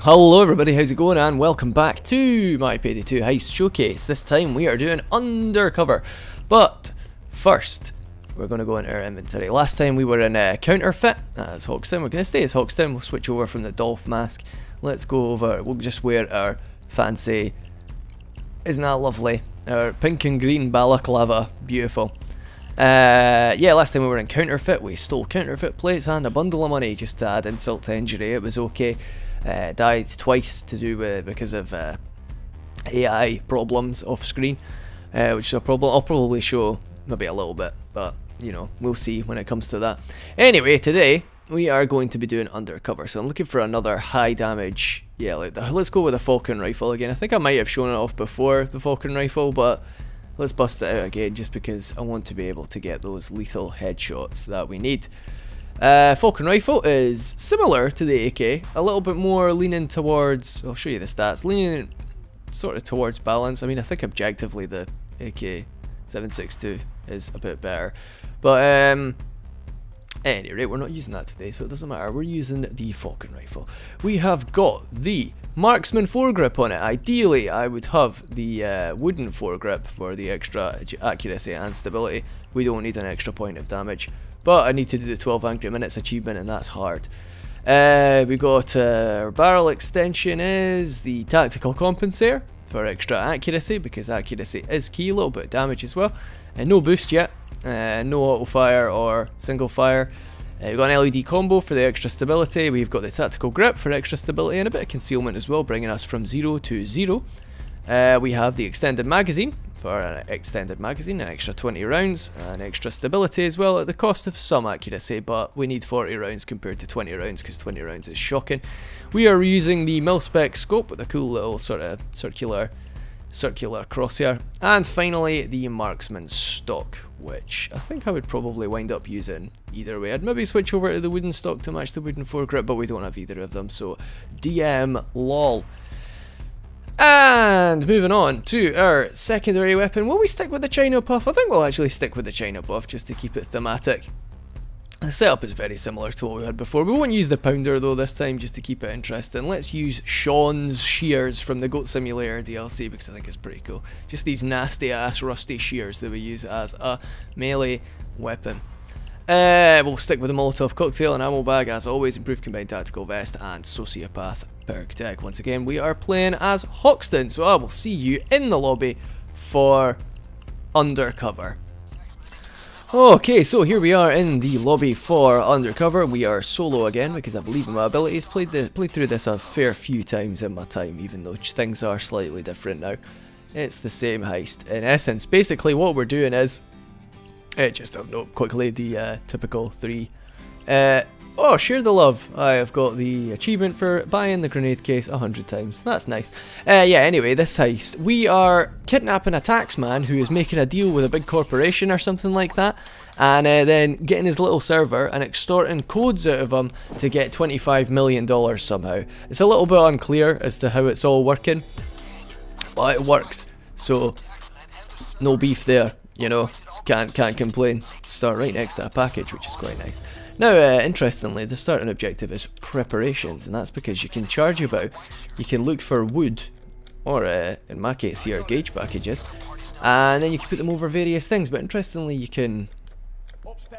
Hello everybody, how's it going, and welcome back to my Payday 2 Heist Showcase. This time we are doing Undercover, but first we're going to go into our inventory. Last time we were in Counterfeit as Hoxton. We're going to stay as Hoxton. We'll switch over from the Dolph mask. Let's go over, we'll just wear our fancy, isn't that lovely, our pink and green balaclava, beautiful. Yeah, last time we were in Counterfeit, we stole counterfeit plates and a bundle of money just to add insult to injury. It was okay. Died twice because of AI problems off screen, which is a problem. I'll probably show maybe a little bit, but you know, we'll see when it comes to that. Anyway, today we are going to be doing Undercover, so I'm looking for another high damage. Yeah, let's go with the Falcon Rifle again. I think I might have shown it off before, the Falcon Rifle, but let's bust it out again just because I want to be able to get those lethal headshots that we need. Falcon Rifle is similar to the AK, a little bit more leaning towards, I'll show you the stats, leaning sort of towards balance. I mean, I think objectively the AK-762 is a bit better, but at any rate, we're not using that today, so it doesn't matter. We're using the Falcon Rifle. We have got the Marksman foregrip on it. Ideally, I would have the wooden foregrip for the extra accuracy and stability. We don't need an extra point of damage, but I need to do the 12 angry minutes achievement, and that's hard. We got our barrel extension is the tactical compensator for extra accuracy, because accuracy is key. A little bit of damage as well, and no boost yet. No auto fire or single fire. We've got an LED combo for the extra stability. We've got the tactical grip for extra stability and a bit of concealment as well, bringing us from 0 to 0. We have the extended magazine for an extended magazine, an extra 20 rounds, and extra stability as well at the cost of some accuracy, but we need 40 rounds compared to 20 rounds because 20 rounds is shocking. We are using the mil-spec scope with a cool little sort of circular crosshair, and finally the marksman stock, which I think I would probably wind up using either way. I'd maybe switch over to the wooden stock to match the wooden foregrip, but we don't have either of them, so DM lol. And moving on to our secondary weapon, will we stick with the China Puff? I think we'll actually stick with the China Puff just to keep it thematic. The setup is very similar to what we had before. We won't use the pounder though this time, just to keep it interesting. Let's use Sean's shears from the Goat Simulator DLC because I think it's pretty cool. Just these nasty ass rusty shears that we use as a melee weapon. We'll stick with the Molotov cocktail and ammo bag as always, improved combined tactical vest and sociopath perk tech. Once again, we are playing as Hoxton, so I will see you in the lobby for Undercover. Okay, so here we are in the lobby for Undercover. We are solo again because I believe in my abilities. Played through this a fair few times in my time, even though things are slightly different now. It's the same heist in essence. Basically, what we're doing is, just to note quickly the typical three. Oh, share the love. I have got the achievement for buying the grenade case 100 times. That's nice. Yeah, anyway, this heist. We are kidnapping a taxman who is making a deal with a big corporation or something like that, and then getting his little server and extorting codes out of him to get $25 million somehow. It's a little bit unclear as to how it's all working, but it works. So, no beef there, you know. Can't complain. Start right next to a package, which is quite nice. Now, interestingly, the starting objective is preparations, and that's because you can charge about, you can look for wood, or in my case here, gauge packages, and then you can put them over various things. But interestingly, you can,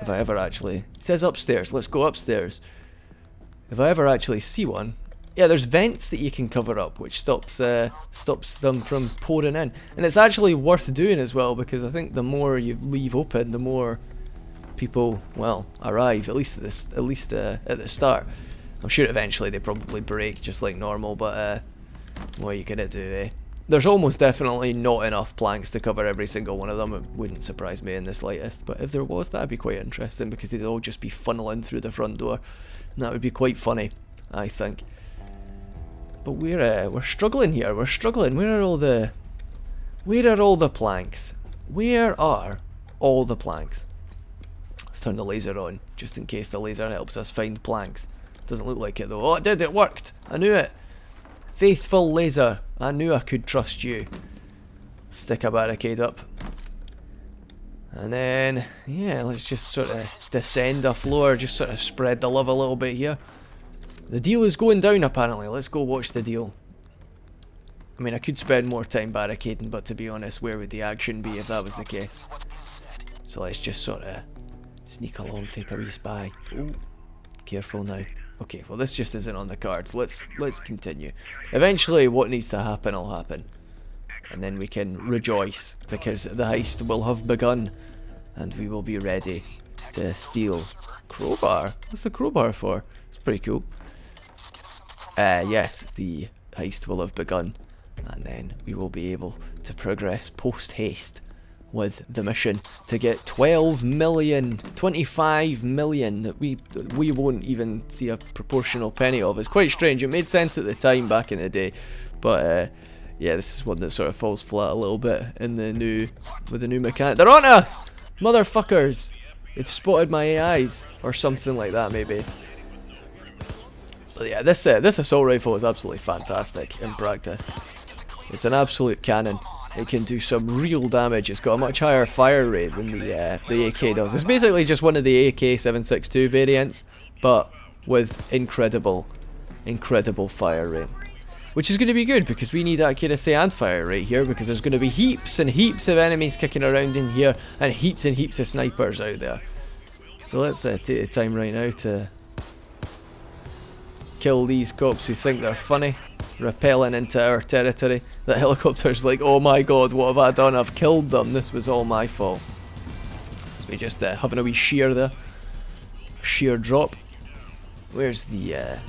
if I ever actually, it says upstairs, let's go upstairs. If I ever actually see one, yeah, there's vents that you can cover up, which stops them from pouring in, and it's actually worth doing as well, because I think the more you leave open, the more people, well, arrive, at least at the start. I'm sure eventually they probably break just like normal, but what are you gonna do, eh? There's almost definitely not enough planks to cover every single one of them. It wouldn't surprise me in the slightest, but if there was, that'd be quite interesting, because they'd all just be funneling through the front door, and that would be quite funny, I think. But we're struggling here. We're struggling. Where are all the planks? Where are all the planks? Let's turn the laser on, just in case the laser helps us find planks. Doesn't look like it though. Oh, it did, it worked! I knew it! Faithful laser, I knew I could trust you. Stick a barricade up. And then, yeah, let's just sort of descend a floor, just sort of spread the love a little bit here. The deal is going down apparently. Let's go watch the deal. I mean, I could spend more time barricading, but to be honest, where would the action be if that was the case? So let's just sort of sneak along, take a wee spy. Ooh, careful now. Okay, well this just isn't on the cards. Let's continue. Eventually what needs to happen will happen. And then we can rejoice, because the heist will have begun. And we will be ready to steal. Crowbar? What's the crowbar for? It's pretty cool. Yes, the heist will have begun. And then we will be able to progress post-haste with the mission to get 12 million, 25 million that we won't even see a proportional penny of. It's quite strange. It made sense at the time back in the day, but yeah, this is one that sort of falls flat a little bit in the new with the new mechanic. They're on us, motherfuckers! They've spotted my AIs or something like that, maybe. But yeah, this assault rifle is absolutely fantastic in practice. It's an absolute cannon. It can do some real damage. It's got a much higher fire rate than the AK does. It's basically just one of the AK-762 variants, but with incredible fire rate. Which is going to be good, because we need accuracy and fire rate here, because there's going to be heaps and heaps of enemies kicking around in here, and heaps of snipers out there. So let's take the time right now to kill these cops who think they're funny, rappelling into our territory. That helicopter's like, oh my god, what have I done? I've killed them. This was all my fault. So we just having a wee shear there. Sheer drop. Where's the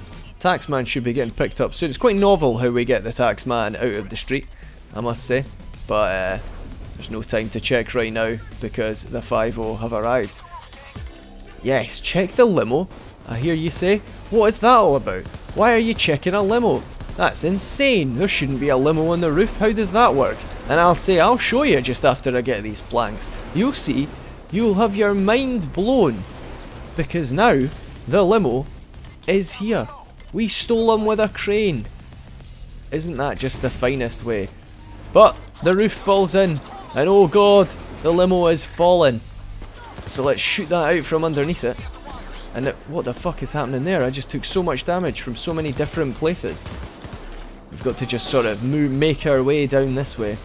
taxman? Should be getting picked up soon. It's quite novel how we get the taxman out of the street, I must say. But there's no time to check right now, because the 5-0 have arrived. Yes, check the limo, I hear you say. What is that all about? Why are you checking a limo? That's insane. There shouldn't be a limo on the roof. How does that work? And I'll say, I'll show you just after I get these planks. You'll see. You'll have your mind blown. Because now, the limo is here. We stole them with a crane. Isn't that just the finest way? But the roof falls in. And oh god, the limo is falling. So let's shoot that out from underneath it. And what the fuck is happening there? I just took so much damage from so many different places. We've got to just sort of make our way down this way.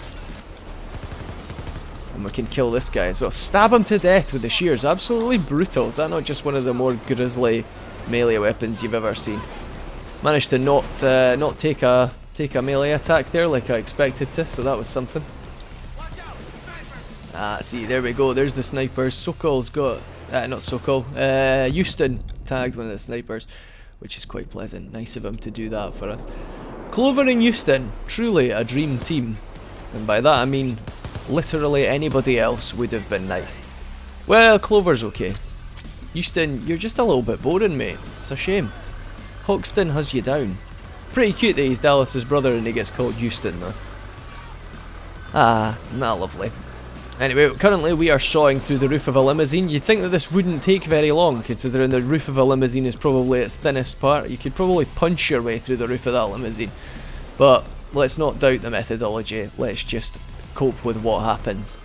And we can kill this guy as well. Stab him to death with the shears. Absolutely brutal. Is that not just one of the more grisly melee weapons you've ever seen? Managed to not take a melee attack there like I expected to, so that was something. See, there we go. There's the snipers. Sokol's got... not Sokol. Houston tagged one of the snipers, which is quite pleasant. Nice of him to do that for us. Clover and Houston, truly a dream team. And by that I mean literally anybody else would have been nice. Well, Clover's okay. Houston, you're just a little bit boring, mate. It's a shame. Hoxton has you down. Pretty cute that he's Dallas's brother and he gets called Houston though. Ah, not lovely. Anyway, currently we are sawing through the roof of a limousine. You'd think that this wouldn't take very long, considering the roof of a limousine is probably its thinnest part. You could probably punch your way through the roof of that limousine. But let's not doubt the methodology. Let's just cope with what happens.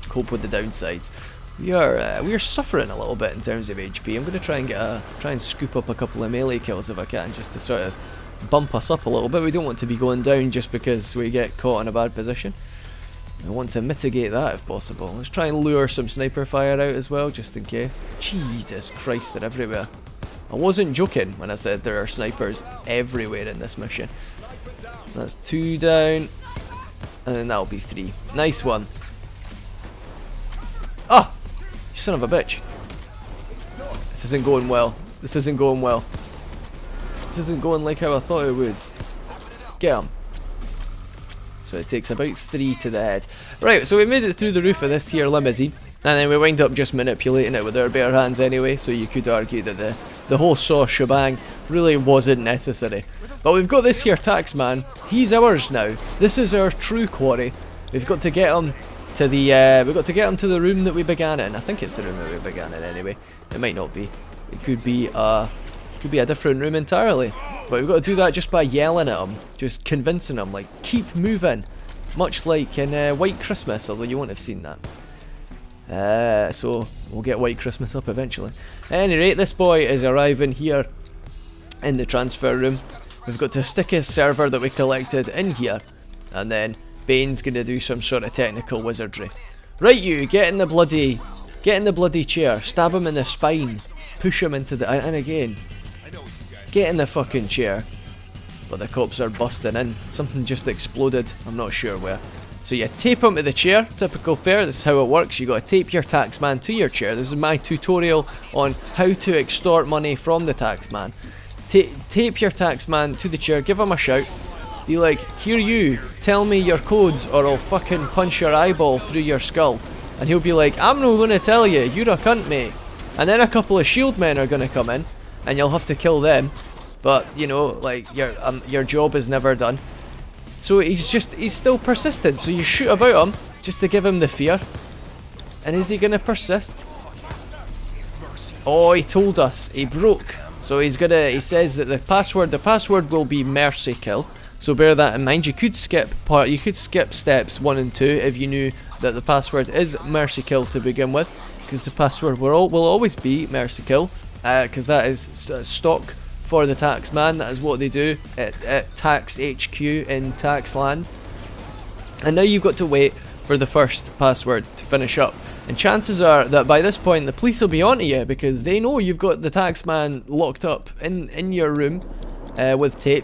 Cope with the downsides. We are suffering a little bit in terms of HP. I'm going to try and scoop up a couple of melee kills if I can, just to sort of bump us up a little bit. We don't want to be going down just because we get caught in a bad position. I want to mitigate that if possible. Let's try and lure some sniper fire out as well, just in case. Jesus Christ, they're everywhere. I wasn't joking when I said there are snipers everywhere in this mission. That's 2 down, and then that'll be 3. Nice one. Ah! You son of a bitch. This isn't going well. This isn't going well. This isn't going like how I thought it would. Get him. So it takes about 3 to the head. Right, so we made it through the roof of this here limousine, and then we wind up just manipulating it with our bare hands anyway, so you could argue that the whole saw shebang really wasn't necessary. But we've got this here taxman. He's ours now. This is our true quarry. We've got to get him to the room that we began in. I think it's the room that we began in anyway. It might not be. It could be a different room entirely. But we've got to do that just by yelling at him, just convincing him, like, keep moving. Much like in White Christmas, although you won't have seen that. So we'll get White Christmas up eventually. At any rate, this boy is arriving here in the transfer room. We've got to stick his server that we collected in here, and then Bane's gonna do some sort of technical wizardry. Right, you get in the bloody chair, stab him in the spine, push him into the, and again, get in the fucking chair. But the cops are busting in. Something just exploded. I'm not sure where. So you tape him to the chair. Typical fare. This is how it works. You got to tape your taxman to your chair. This is my tutorial on how to extort money from the taxman. Tape your taxman to the chair. Give him a shout. Be like, here you, tell me your codes or I'll fucking punch your eyeball through your skull. And he'll be like, I'm not going to tell you. You're a cunt, mate. And then a couple of shield men are going to come in. And you'll have to kill them. But, you know, like, your job is never done. So he's still persistent. So you shoot about him just to give him the fear. And is he going to persist? Oh, he told us. He broke. So he says that the password will be mercy kill. So bear that in mind. You could skip steps 1 and 2 if you knew that the password is mercy kill to begin with. Because the password will always be mercy kill. Because that is stock for the taxman. That is what they do at Tax HQ in Taxland. And now you've got to wait for the first password to finish up. And chances are that by this point the police will be onto you because they know you've got the taxman locked up in your room with tape.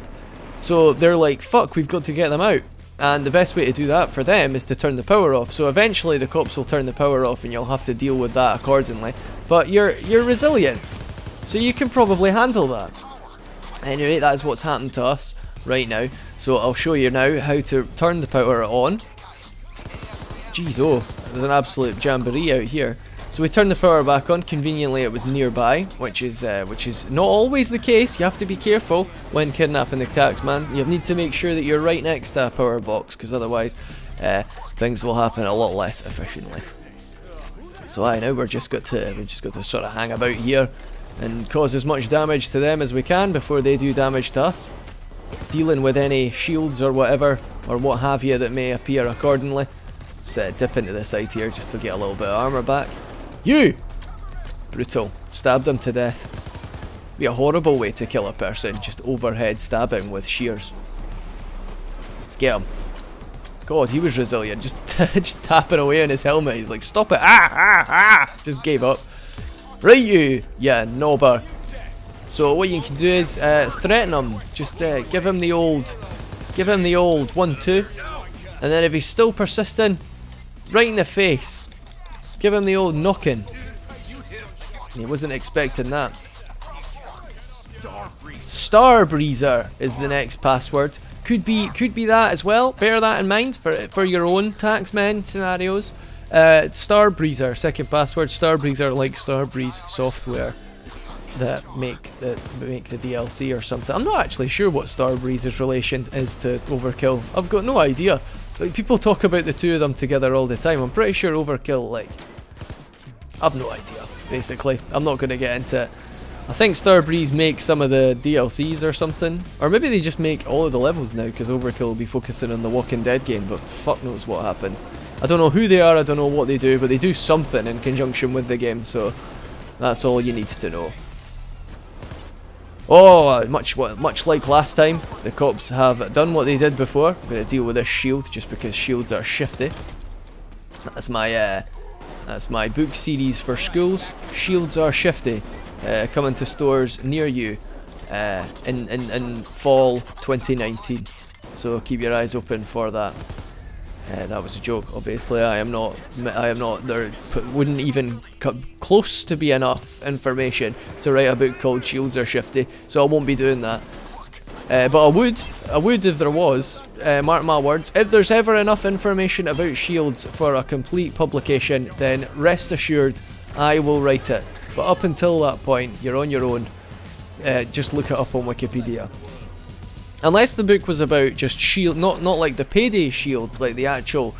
So they're like, fuck, we've got to get them out. And the best way to do that for them is to turn the power off. So eventually the cops will turn the power off and you'll have to deal with that accordingly. But you're resilient, so you can probably handle that. Anyway, that is what's happened to us right now. So I'll show you now how to turn the power on. Jeez, oh, there's an absolute jamboree out here. So we turn the power back on. Conveniently, it was nearby, which is not always the case. You have to be careful when kidnapping the taxman. You need to make sure that you're right next to a power box, because otherwise, things will happen a lot less efficiently. So now we've just got to sort of hang about here and cause as much damage to them as we can before they do damage to us. Dealing with any shields or whatever, or what have you, that may appear accordingly. Just dip into the side here just to get a little bit of armor back. You! Brutal. Stabbed him to death. Be a horrible way to kill a person, just overhead stabbing with shears. Let's get him. God, he was resilient, just tapping away on his helmet. He's like, stop it, just gave up. Right, you knobber. So what you can do is threaten him. Just give him the old 1-2, and then if he's still persisting, right in the face, give him the old knocking. He wasn't expecting that. Starbreezer is the next password. Could be that as well. Bear that in mind for your own taxmen scenarios. Starbreezer, second password. Starbreezer, like Starbreeze software that make the DLC or something. I'm not actually sure what Starbreezer's relation is to Overkill. I've got no idea. Like, people talk about the two of them together all the time. I'm pretty sure Overkill, like, I've no idea. Basically, I'm not going to get into it. I think Starbreeze makes some of the DLCs or something, or maybe they just make all of the levels now because Overkill will be focusing on the Walking Dead game. But fuck knows what happened. I don't know who they are, I don't know what they do, but they do something in conjunction with the game, so that's all you need to know. Oh, much like last time, the cops have done what they did before. I'm going to deal with this shield just because shields are shifty. That's my book series for schools. Shields are shifty. Coming to stores near you in fall 2019. So keep your eyes open for that. That was a joke, obviously. I am not. There wouldn't even come close to be enough information to write a book called Shields Are Shifty, so I won't be doing that. But I would if there was. Mark my words. If there's ever enough information about shields for a complete publication, then rest assured, I will write it. But up until that point, you're on your own. Just look it up on Wikipedia. Unless the book was about just shield, not like the Payday shield, like the actual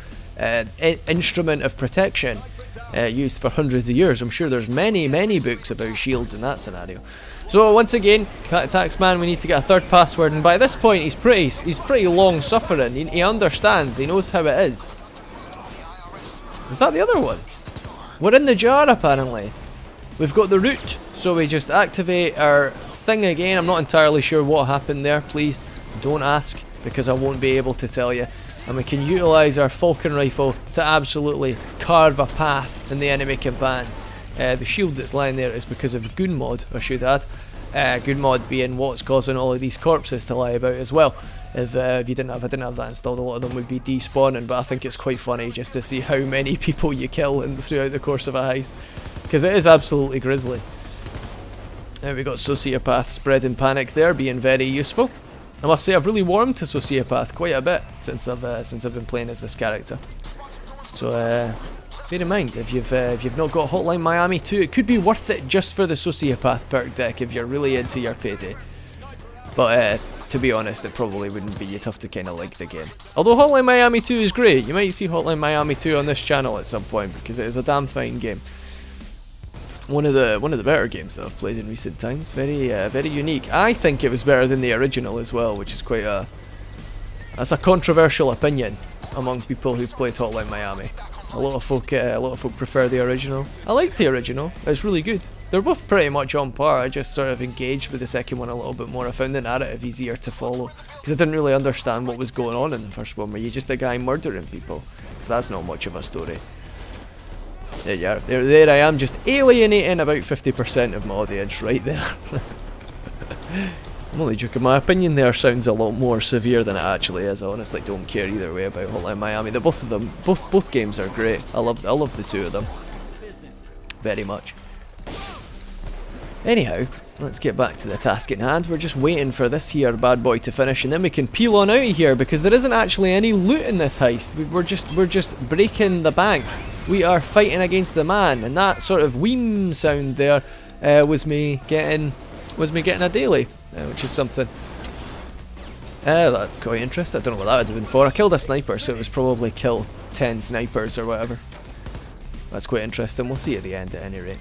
instrument of protection used for hundreds of years. I'm sure there's many books about shields in that scenario. So once again, Taxman, we need to get a third password, and by this point he's pretty long suffering. He understands. He knows how it is. Is that the other one? We're in the jar apparently. we've got the route, so we just activate our thing again. I'm not entirely sure what happened there. Please don't ask, because I won't be able to tell you. And we can utilise our falcon rifle to absolutely carve a path in the enemy commands. The shield that's lying there is because of Goon mod, I should add. Goon mod being what's causing all of these corpses to lie about as well. If you didn't have, I didn't have that installed, a lot of them would be despawning, but I think it's quite funny just to see how many people you kill throughout the course of a heist, because it is absolutely grisly. We got Sociopath spreading panic there, being very useful. I must say I've really warmed to Sociopath quite a bit since I've been playing as this character. So bear in mind, if you've not got Hotline Miami 2, it could be worth it just for the Sociopath perk deck if you're really into your Payday. But to be honest, it probably wouldn't be. You'd have to kind of like the game. Although Hotline Miami 2 is great, you might see Hotline Miami 2 on this channel at some point, because it is a damn fine game. One of the better games that I've played in recent times. Very unique. I think it was better than the original as well, which is quite that's a controversial opinion among people who've played Hotline Miami. A lot of folk prefer the original. I like the original. It's really good. They're both pretty much on par. I just sort of engaged with the second one a little bit more. I found the narrative easier to follow, because I didn't really understand what was going on in the first one, where you're just a guy murdering people. So that's not much of a story. There you are. There I am, just alienating about 50% of my audience right there. I'm only joking. My opinion there sounds a lot more severe than it actually is. I honestly don't care either way about Hotline Miami. Both games are great. I love the two of them very much. Anyhow, let's get back to the task at hand. We're just waiting for this here bad boy to finish, and then we can peel on out of here, because there isn't actually any loot in this heist. We're just breaking the bank. We are fighting against the man, and that sort of weem sound there was me getting a daily, which is something. That's quite interesting. I don't know what that would have been for. I killed a sniper, so it was probably kill 10 snipers or whatever. That's quite interesting. We'll see at the end at any rate.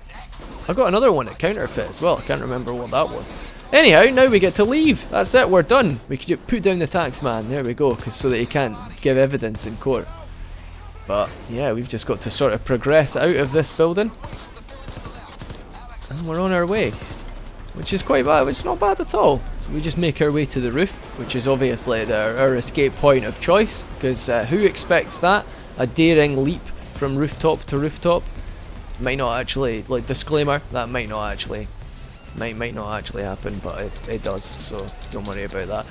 I got another one at counterfeit as well. I can't remember what that was. Anyhow, now we get to leave. That's it. We're done. We can just put down the tax man. There we go, so that he can't give evidence in court. But yeah, we've just got to sort of progress out of this building, and we're on our way, which is quite bad. It's not bad at all. So we just make our way to the roof, which is obviously our escape point of choice, because who expects that? A daring leap from rooftop to rooftop. Might not actually, like, disclaimer, that might not actually happen, but it does, so don't worry about that.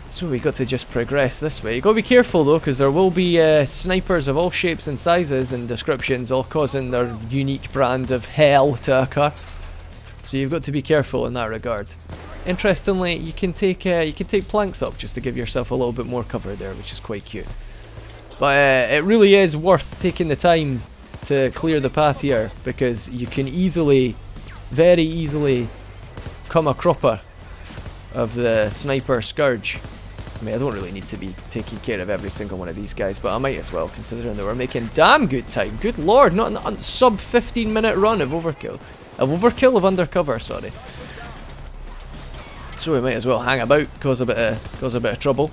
So we got to just progress this way. You got to be careful though, because there will be snipers of all shapes and sizes and descriptions, all causing their unique brand of hell to occur. So you've got to be careful in that regard. Interestingly, you can take planks up just to give yourself a little bit more cover there, which is quite cute. But it really is worth taking the time to clear the path here, because you can very easily come a cropper of the sniper scourge. I mean, I don't really need to be taking care of every single one of these guys, but I might as well, considering that we're making damn good time. Good lord, not a sub 15-minute run of overkill. Of Undercover, sorry. So we might as well hang about, cause a bit of trouble.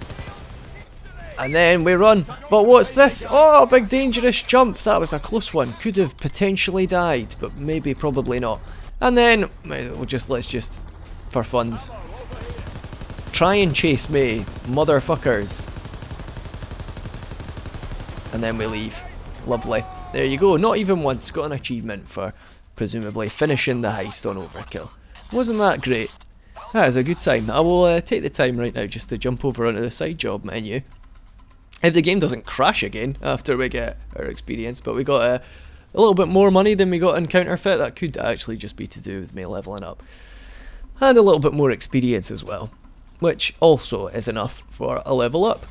And then we run. But what's this? Oh, big dangerous jump. That was a close one. Could have potentially died, but probably not. And then let's just for funs, try and chase me, motherfuckers. And then we leave. Lovely. There you go. Not even once. Got an achievement for presumably finishing the heist on Overkill. Wasn't that great? That is a good time. I will take the time right now just to jump over onto the side job menu. If the game doesn't crash again after we get our experience, but we got a little bit more money than we got in counterfeit. That could actually just be to do with me leveling up. And a little bit more experience as well, which also is enough for a level up.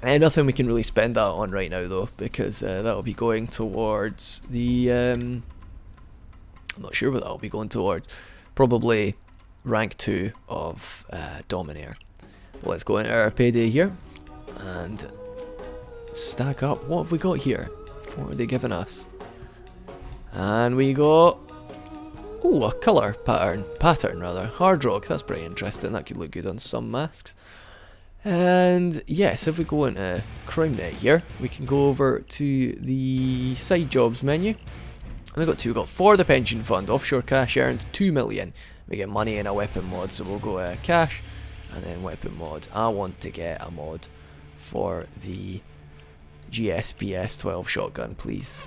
And nothing we can really spend that on right now though, because that'll be going towards the I'm not sure what that'll be going towards. Probably rank 2 of Dominator. Well, let's go into our Payday here and stack up. What have we got here? What are they giving us? And we got, ooh, a colour pattern rather. Hard rock, that's pretty interesting. That could look good on some masks. And yes, if we go into CrimeNet here, we can go over to the side jobs menu. We got 2. We got for the pension fund. Offshore cash earned 2 million. We get money in a weapon mod, so we'll go cash and then weapon mod. I want to get a mod for the GSPS 12 shotgun, please.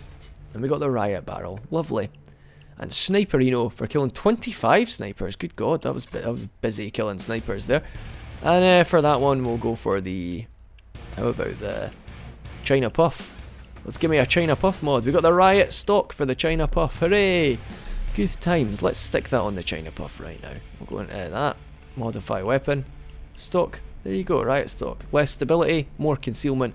And we got the riot barrel. Lovely. And sniperino for killing 25 snipers. Good god, I was busy killing snipers there. And for that one, we'll go for the... How about the China Puff? Let's give me a China Puff mod. We got the riot stock for the China Puff. Hooray! Good times. Let's stick that on the China Puff right now. We'll go into that. Modify weapon. Stock. There you go. Riot stock. Less stability. More concealment.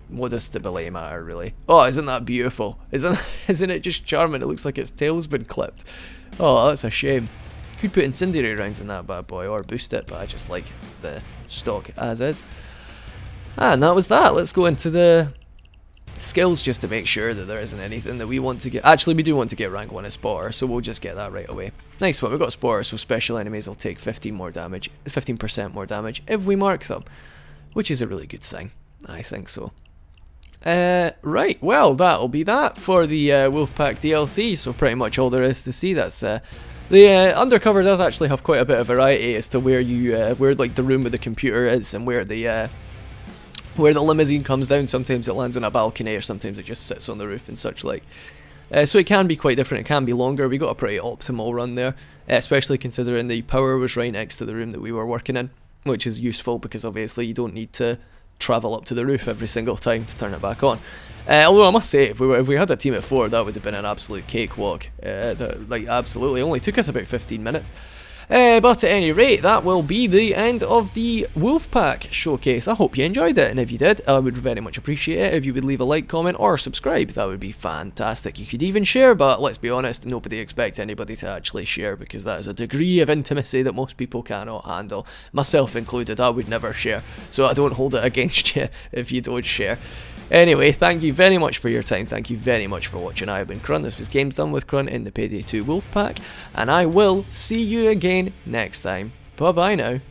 What does stability matter, really? Oh, isn't that beautiful? Isn't it just charming? It looks like its tail's been clipped. Oh, that's a shame. Could put incendiary rounds in that bad boy or boost it, but I just like the stock as is. And that was that. Let's go into the skills just to make sure that there isn't anything that we want to get. Actually, we do want to get rank 1 as spotter, so we'll just get that right away. Nice one. We've got spotter, so special enemies will take 15% more damage if we mark them, which is a really good thing. I think so. Right, well, that'll be that for the Wolfpack DLC, so pretty much all there is to see. That's the Undercover does actually have quite a bit of variety as to where you where like the room with the computer is and where the limousine comes down. Sometimes it lands on a balcony, or sometimes it just sits on the roof and such like. So it can be quite different, it can be longer. We got a pretty optimal run there, especially considering the power was right next to the room that we were working in, which is useful because obviously you don't need to travel up to the roof every single time to turn it back on. Although I must say, if we had a team of 4, that would have been an absolute cakewalk. Like, absolutely. It only took us about 15 minutes. But at any rate, that will be the end of the Wolfpack showcase. I hope you enjoyed it, and if you did, I would very much appreciate it if you would leave a like, comment, or subscribe. That would be fantastic. You could even share, but let's be honest, nobody expects anybody to actually share, because that is a degree of intimacy that most people cannot handle. Myself included, I would never share, so I don't hold it against you if you don't share. Anyway, thank you very much for your time. Thank you very much for watching. I have been Krun. This was Games Done with Krun in the Payday 2 Wolfpack, and I will see you again next time. Bye bye now.